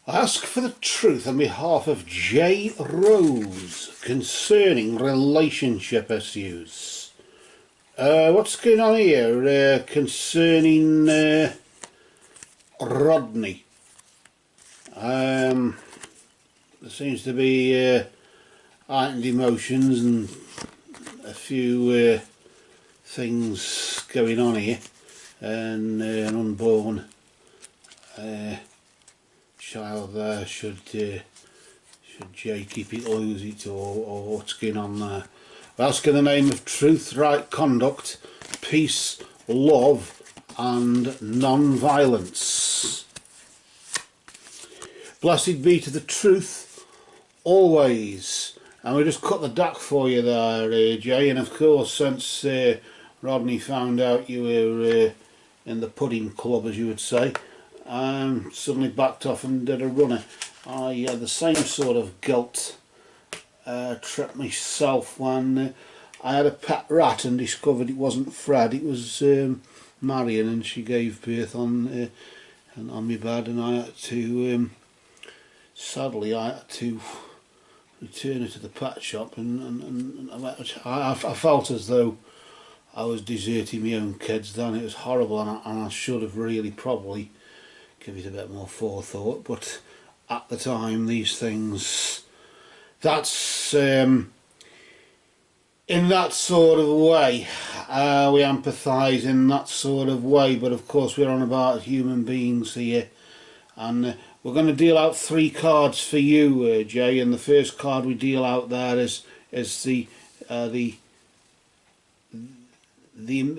I ask for the truth on behalf of J. Rose concerning relationship issues. What's going on here concerning Rodney? There seems to be heightened emotions and a few things going on here, and an unborn child there. Should Jay keep it, lose it, or what's going on there? We ask in the name of truth, right conduct, peace, love and non-violence. Blessed be to the truth always. And we just cut the deck for you there, Jay. And of course, since Rodney found out you were in the pudding club, as you would say, suddenly backed off and did a runner. I had the same sort of guilt trip myself when I had a pet rat and discovered it wasn't Fred, it was Marion, and she gave birth on my bed, and I had to sadly I had to return her to the pet shop, and I felt as though I was deserting my own kids then. It was horrible, and I should have really probably give it a bit more forethought, but at the time these things, that's in that sort of way, we empathise in that sort of way, but of course we're on about human beings here, and we're going to deal out 3 cards for you, Jay, and the first card we deal out there is the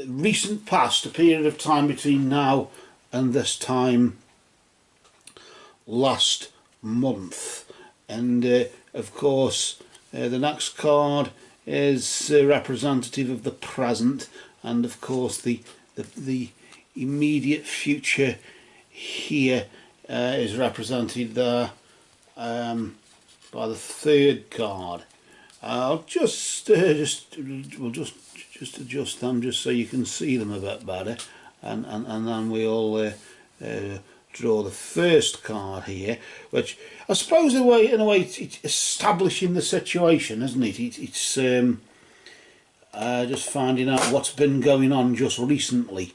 recent past, a period of time between now and this time last month. And of course the next card is representative of the present, and of course the immediate future here is represented there by the third card. I'll just adjust them just so you can see them a bit better, and then we'll draw the first card here, which I suppose in a way it's establishing the situation, isn't it? It's just finding out what's been going on just recently.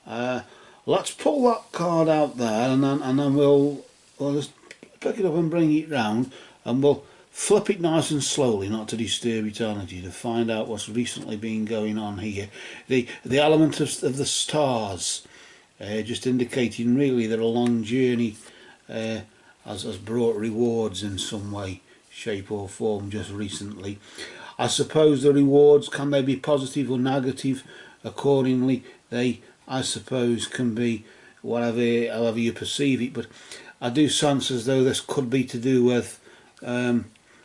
Let's pull that card out there, and then we'll just pick it up and bring it round, and we'll flip it nice and slowly, not to disturb eternity, to find out what's recently been going on here. The element of the stars, just indicating really that a long journey has brought rewards in some way, shape or form just recently. I suppose the rewards, can they be positive or negative? Accordingly, they, I suppose, can be however you perceive it, but I do sense as though this could be to do with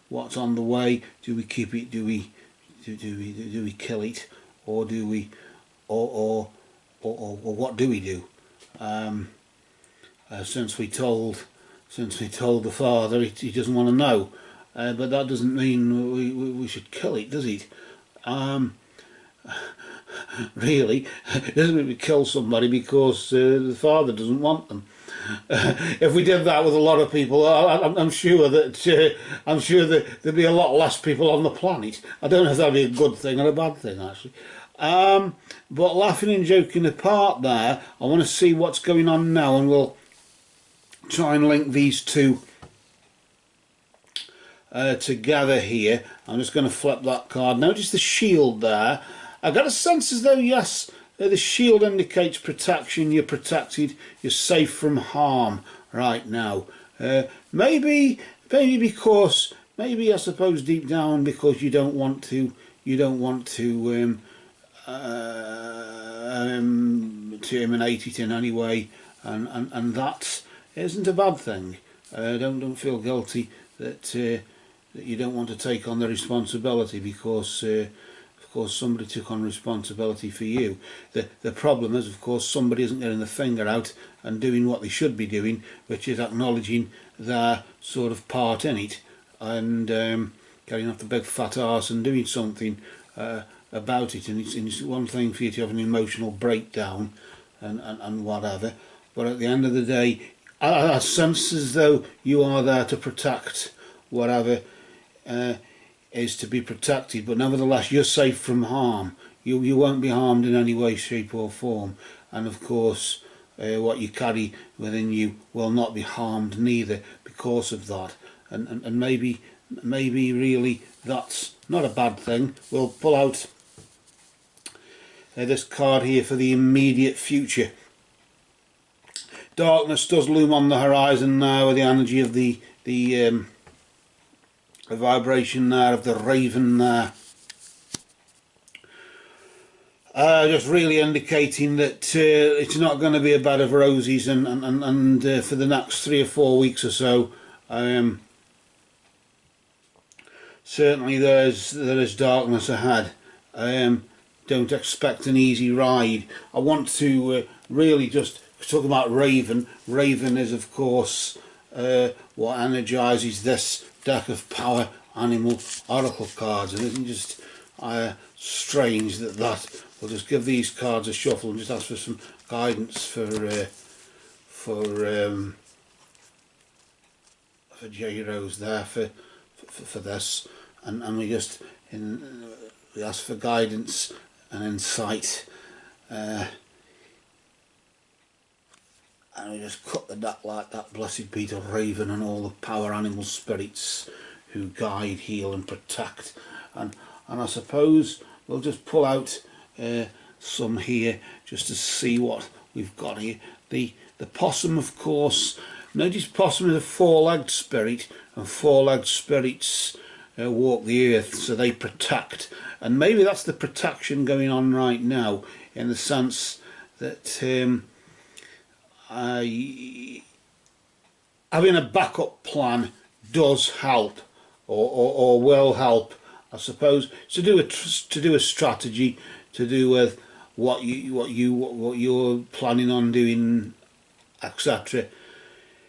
what's on the way. Do we keep it? Do we kill it, or do we, or what do we do? Since we told the father, he doesn't want to know, but that doesn't mean we should kill it, does it? Really, it doesn't mean we kill somebody because the father doesn't want them. If we did that with a lot of people, I'm sure that there'd be a lot less people on the planet. I don't know if that'd be a good thing or a bad thing, actually. But laughing and joking apart there, I want to see what's going on now, and we'll try and link these two together here. I'm just going to flip that card. Notice the shield there. I got a sense as though, yes, the shield indicates protection. You're protected. You're safe from harm right now. Maybe because, I suppose deep down, because you don't want to terminate it in any way, and that isn't a bad thing. Don't feel guilty that you don't want to take on the responsibility, because of course somebody took on responsibility for you. The problem is, of course, somebody isn't getting the finger out and doing what they should be doing, which is acknowledging their sort of part in it, and getting off the big fat arse and doing something about it. And it's one thing for you to have an emotional breakdown and whatever, but at the end of the day, I sense as though you are there to protect whatever is to be protected, but nevertheless you're safe from harm. You won't be harmed in any way, shape or form, and of course what you carry within you will not be harmed neither because of that. And maybe really that's not a bad thing. We'll pull out this card here for the immediate future. Darkness does loom on the horizon now with the energy of the vibration there of the raven there. Just really indicating that it's not going to be a bed of roses, and for the next 3 or 4 weeks or so. Certainly there is darkness ahead. Don't expect an easy ride. I want to really just talk about Raven. Raven is of course what energises this deck of power animal oracle cards, and isn't just strange that we'll just give these cards a shuffle and just ask for some guidance for J Rose there for this, and we just we ask for guidance and insight, and we just cut the deck like that. Blessed be the Raven and all the power animal spirits who guide, heal and protect. And I suppose we'll just pull out some here just to see what we've got here. The possum, of course. Notice possum is a 4-legged spirit, and 4-legged spirits walk the earth, so they protect. And maybe that's the protection going on right now, in the sense that having a backup plan does help, or will help, I suppose, to do a strategy, to do with what you're planning on doing, etc.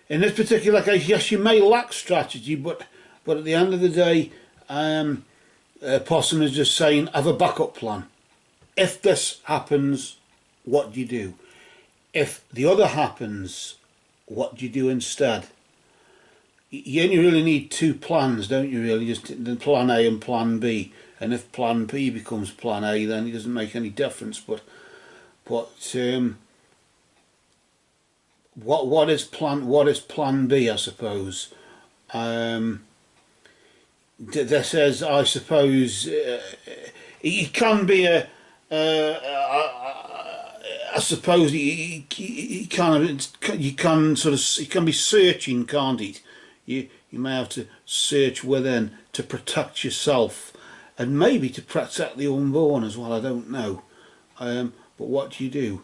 In this particular case, yes, you may lack strategy, but at the end of the day, Possum is just saying, have a backup plan. If this happens, what do you do? If the other happens, what do you do instead? You only really need 2 plans, don't you really? Just plan A and plan B. And if plan B becomes plan A, then it doesn't make any difference. But what is plan B, I suppose? This is, I suppose, it can be I suppose it can be searching, can't it? You may have to search within to protect yourself, and maybe to protect the unborn as well. I don't know, but what do you do?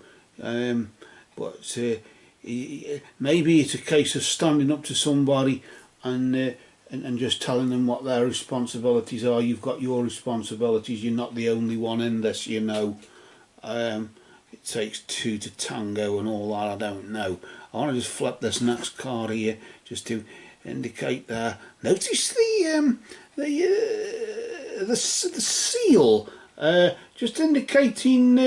Maybe it's a case of standing up to somebody and just telling them what their responsibilities are. You've got your responsibilities. You're not the only one in this, you know. It takes 2 to tango and all that. I don't know. I want to just flip this next card here just to indicate there. Notice the seal, just indicating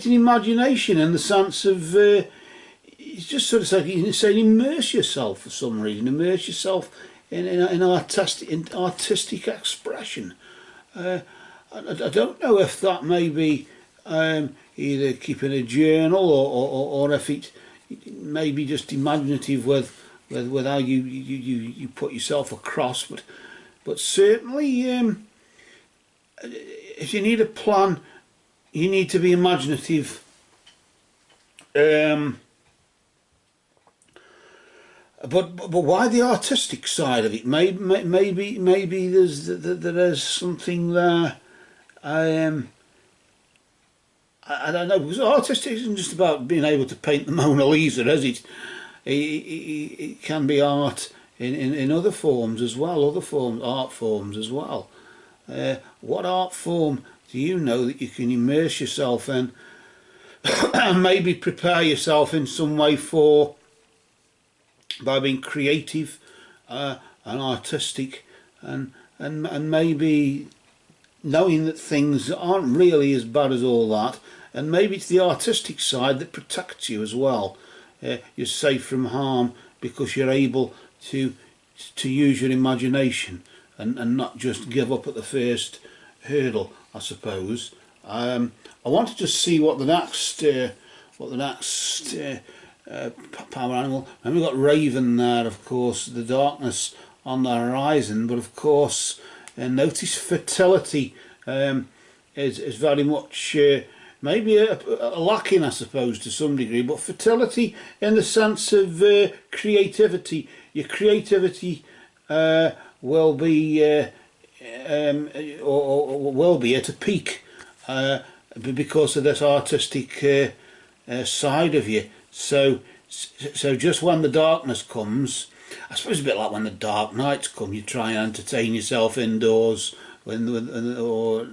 imagination, in the sense of it's just sort of saying immerse yourself for some reason. Immerse yourself in artistic expression. I don't know if that may be either keeping a journal or if it may be just imaginative with how you put yourself across, but certainly if you need a plan, you need to be imaginative. But why the artistic side of it? Maybe there's something there. I don't know, because artistic isn't just about being able to paint the Mona Lisa, is it? It can be art in other forms as well, art forms as well. What art form do you know that you can immerse yourself in and maybe prepare yourself in some way for, by being creative and artistic, and maybe knowing that things aren't really as bad as all that, and maybe it's the artistic side that protects you as well. you're safe from harm because you're able to use your imagination and not just give up at the first hurdle, I suppose. I want to just see what the next power animal. And we've got Raven there, of course, the darkness on the horizon, but of course notice fertility is very much maybe a lacking, I suppose, to some degree, but fertility in the sense of creativity. Your creativity will be or will be at a peak because of this artistic side of you. So just when the darkness comes, I suppose a bit like when the dark nights come, you try and entertain yourself indoors or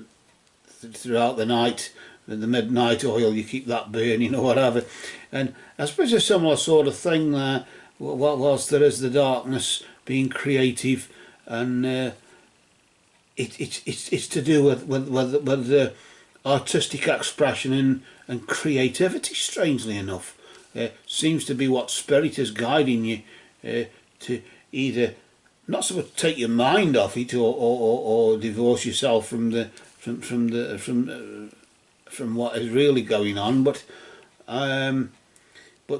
throughout the night. The midnight oil, you keep that burning or whatever. And I suppose a similar sort of thing there, whilst there is the darkness, being creative, and it's to do with the artistic expression and creativity, strangely enough. Seems to be what spirit is guiding you to either not so much take your mind off it or divorce yourself from what is really going on, but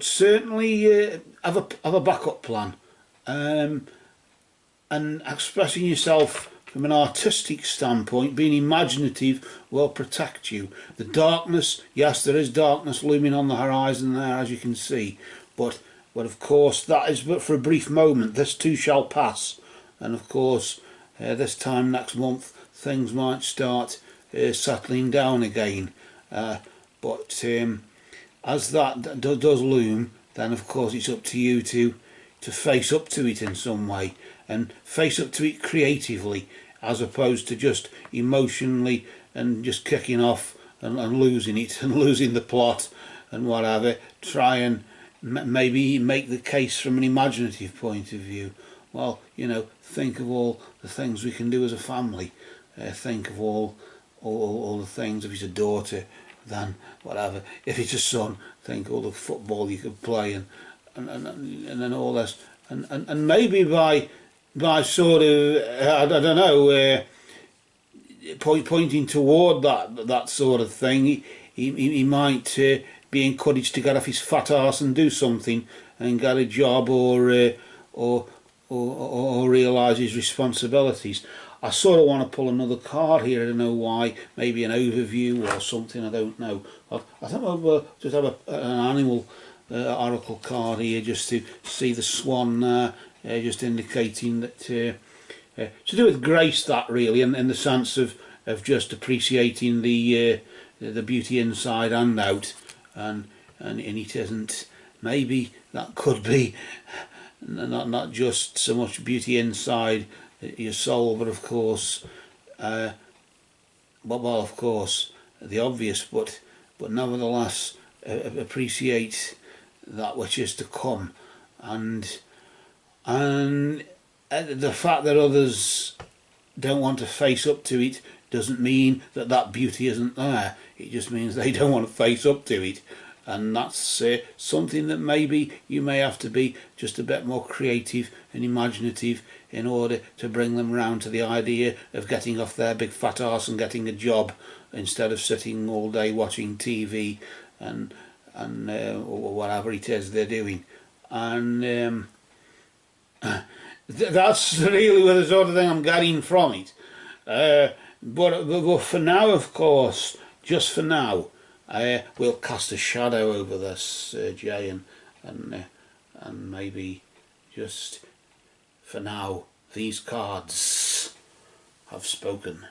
certainly have a backup plan, and expressing yourself from an artistic standpoint, being imaginative, will protect you. The darkness, yes, there is darkness looming on the horizon there, as you can see, but of course that is but for a brief moment. This too shall pass, and of course this time next month things might start settling down again. But as that does loom, then of course it's up to you to face up to it in some way, and face up to it creatively, as opposed to just emotionally and just kicking off and losing it and losing the plot and whatever. Try and maybe make the case from an imaginative point of view. Well, you know, think of all the things we can do as a family. Think of all the things. If it's a daughter, then whatever. If it's a son, think all the football you could play and then all this. And maybe by sort of I don't know, pointing toward that sort of thing, he might be encouraged to get off his fat arse and do something and get a job or realise his responsibilities. I sort of want to pull another card here. I don't know why. Maybe an overview or something. I don't know. I think I'll just have an animal oracle card here just to see the swan there, just indicating that to do with grace, that really, in the sense of just appreciating the beauty inside and out, and it isn't. Maybe that could be not just so much beauty inside your soul, but of course, well, of course, the obvious, but nevertheless, appreciate that which is to come, and the fact that others don't want to face up to it doesn't mean that beauty isn't there. It just means they don't want to face up to it, and that's something that maybe you may have to be just a bit more creative and imaginative in order to bring them round to the idea of getting off their big fat arse and getting a job, instead of sitting all day watching TV and or whatever it is they're doing. And that's really the sort of thing I'm getting from it. But for now, of course, just for now, we'll cast a shadow over this, Jay, and maybe just for now, these cards have spoken.